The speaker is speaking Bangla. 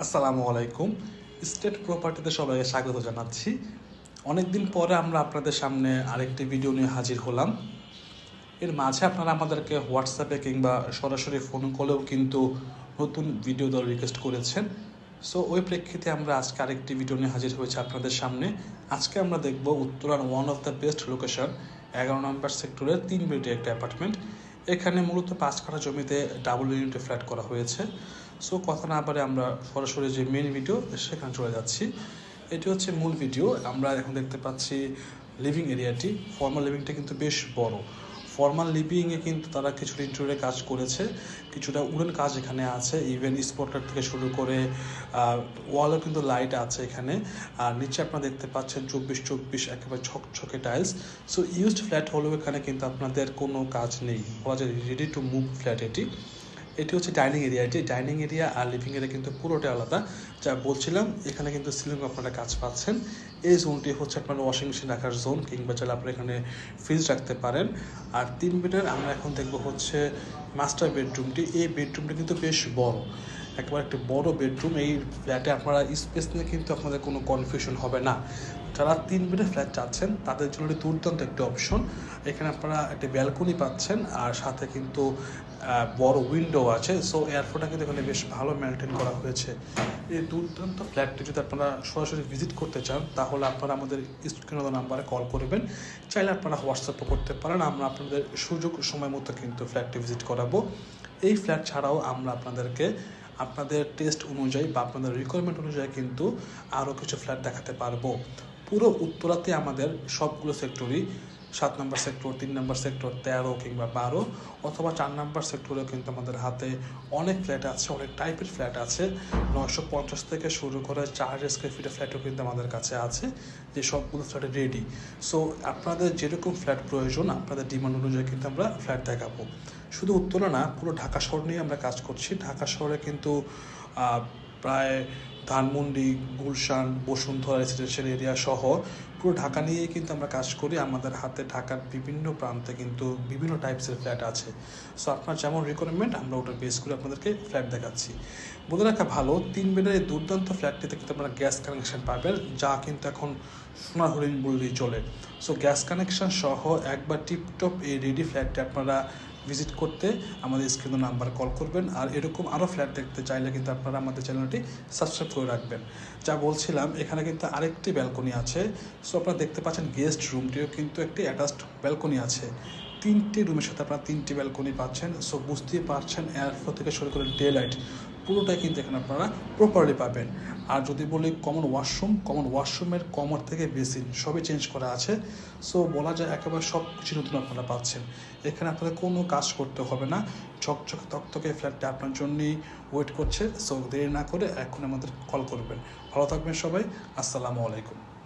আসসালামু আলাইকুম। স্টেট প্রপার্টিতে সবাইকে স্বাগত জানাচ্ছি। অনেকদিন পরে আমরা আপনাদের সামনে আরেকটি ভিডিও নিয়ে হাজির হলাম। এর মাঝে আপনারা আমাদেরকে হোয়াটসঅ্যাপে কিংবা সরাসরি ফোন কলেও কিন্তু নতুন ভিডিও দেওয়ার রিকোয়েস্ট করেছেন। সো ওই প্রেক্ষিতে আমরা আজকে আরেকটি ভিডিও নিয়ে হাজির হয়েছে আপনাদের সামনে। আজকে আমরা দেখব উত্তরার one of the best location 11 নম্বর সেক্টরের 3 বেডের একটা অ্যাপার্টমেন্ট। এখানে মূলত 5 কাঠা জমিতে ডাবল ইউনিটে ফ্ল্যাট করা হয়েছে। সো কথা না পারে আমরা সরাসরি যে মেন ভিডিও সেখানে চলে যাচ্ছি। এটি হচ্ছে মূল ভিডিও। আমরা এখন দেখতে পাচ্ছি লিভিং এরিয়াটি। ফর্মাল লিভিংটা কিন্তু বেশ বড়। ফর্মাল লিভিংয়ে কিন্তু তারা কিছুটা ইন্টেরিয়রে কাজ করেছে, কিছুটা উডেন কাজ এখানে আছে, ইভেন স্পটার থেকে শুরু করে ওয়ালও কিন্তু লাইট আছে এখানে। আর নিচে আপনারা দেখতে পাচ্ছেন 24x24 একেবারে ছকছকে টাইলস। সো ইউজড ফ্ল্যাট হলেও এখানে কিন্তু আপনাদের কোনো কাজ নেই, বলা যায় রেডি টু মুভ ফ্ল্যাট এটি। এটি হচ্ছে ডাইনিং এরিয়া। এটি ডাইনিং এরিয়া আর লিভিং এরিয়া কিন্তু পুরোটাই আলাদা। যা বলছিলাম, এখানে কিন্তু সিলিং আপনারা কাজ পাচ্ছেন। এই জোনটি হচ্ছে আপনার ওয়াশিং মেশিন রাখার জোন, কিংবা চাইলে আপনারা এখানে ফ্রিজ রাখতে পারেন। আর 3 বেডের আমরা এখন দেখব হচ্ছে মাস্টার বেডরুমটি। এই বেডরুমটি কিন্তু বেশ বড়, একেবারে একটি বড় বেডরুম। এই ফ্ল্যাটে আপনারা স্পেস নিয়ে কিন্তু আপনাদের কোনো কনফিউশন হবে না। যারা 3 বেডের ফ্ল্যাট চাচ্ছেন তাদের জন্য দুর্দান্ত একটি অপশন। এখানে আপনারা একটি ব্যালকনি পাচ্ছেন, আর সাথে কিন্তু বড় উইন্ডো আছে। সো এয়ারফ্লোটা কিন্তু এখানে বেশ ভালো মেনটেন করা হয়েছে। এই দুর্দান্ত ফ্ল্যাটটি যদি আপনারা সরাসরি ভিজিট করতে চান, তাহলে আপনারা আমাদের স্ক্রিনে নাম্বারে কল করবেন। চাইলে আপনারা হোয়াটসঅ্যাপও করতে পারেন। আমরা আপনাদের সুযোগ সময় মতো কিন্তু ফ্ল্যাটটি ভিজিট করাবো। এই ফ্ল্যাট ছাড়াও আমরা আপনাদেরকে আপনাদের টেস্ট অনুযায়ী বা আপনাদের রিকোয়ারমেন্ট অনুযায়ী কিন্তু আরও কিছু ফ্ল্যাট দেখাতে পারবো। পুরো উত্তরাতে আমাদের সবগুলো সেক্টরই 7 নম্বর সেক্টর, 3 নম্বর সেক্টর, 13 কিংবা 12 অথবা 4 নম্বর সেক্টরেও কিন্তু আমাদের হাতে অনেক ফ্ল্যাট আছে, অনেক টাইপের ফ্ল্যাট আছে। 950 থেকে শুরু করে 4 স্কোয়ার ফিটের ফ্ল্যাটও কিন্তু আমাদের কাছে আছে, যে সবগুলো ফ্ল্যাট রেডি। সো আপনাদের যেরকম ফ্ল্যাট প্রয়োজন, আপনাদের ডিমান্ড অনুযায়ী কিন্তু আমরা ফ্ল্যাট দেখাবো। শুধু উত্তরা না, পুরো ঢাকা শহর নিয়ে আমরা কাজ করছি। ঢাকা শহরে কিন্তু প্রায় ধানমন্ডি, গুলশান, বসুন্ধরা রেসিডেন্সিয়াল এরিয়া সহ পুরো ঢাকা নিয়েই কিন্তু আমরা কাজ করি। আমাদের হাতে ঢাকার বিভিন্ন প্রান্তে কিন্তু বিভিন্ন টাইপসের ফ্ল্যাট আছে। সো আপনার যেমন রিকোয়ারমেন্ট আমরা ওটা বেস করে আপনাদেরকে ফ্ল্যাট দেখাচ্ছি। বলে রাখা ভালো, 3 বেডের এই দুর্দান্ত ফ্ল্যাটটিতে কিন্তু আপনারা গ্যাস কানেকশন পাবেন, যা কিন্তু এখন সোনার হরিণ বললেই চলে। সো গ্যাস কানেকশন সহ একবার টিপটপ এই রেডি ফ্ল্যাটটি আপনারা ভিজিট করতে আমাদের স্ক্রিনে নাম্বার কল করবেন। আর এরকম আরও ফ্ল্যাট দেখতে চাইলে কিন্তু আপনারা আমাদের চ্যানেলটি সাবস্ক্রাইব করে রাখবেন। যা বলছিলাম, এখানে কিন্তু আরেকটি ব্যালকনি আছে। সো আপনারা দেখতে পাচ্ছেন গেস্ট রুমটিও কিন্তু একটি অ্যাটাচড ব্যালকনি আছে। 3টি রুমের সাথে আপনারা 3টি ব্যালকনি পাচ্ছেন। সো বুঝতেই পারছেন, এয়ারফ্লো থেকে শুরু করে ডে লাইট পুরোটাই কিন্তু এখানে আপনারা প্রপারলি পাবেন। আর যদি বলি কমন ওয়াশরুমের কমর থেকে বেসিন সবই চেঞ্জ করা আছে। সো বলা যায় একেবারে সব কিছু নতুন আপনারা পাচ্ছেন। এখানে আপনাদের কোনো কাজ করতে হবে না। ঝকঝকে তকতকে ফ্ল্যাটটা আপনার জন্যই ওয়েট করছে। সো দেরি না করে এখন আমাদের কল করবেন। ভালো থাকবেন সবাই। আসসালামু আলাইকুম।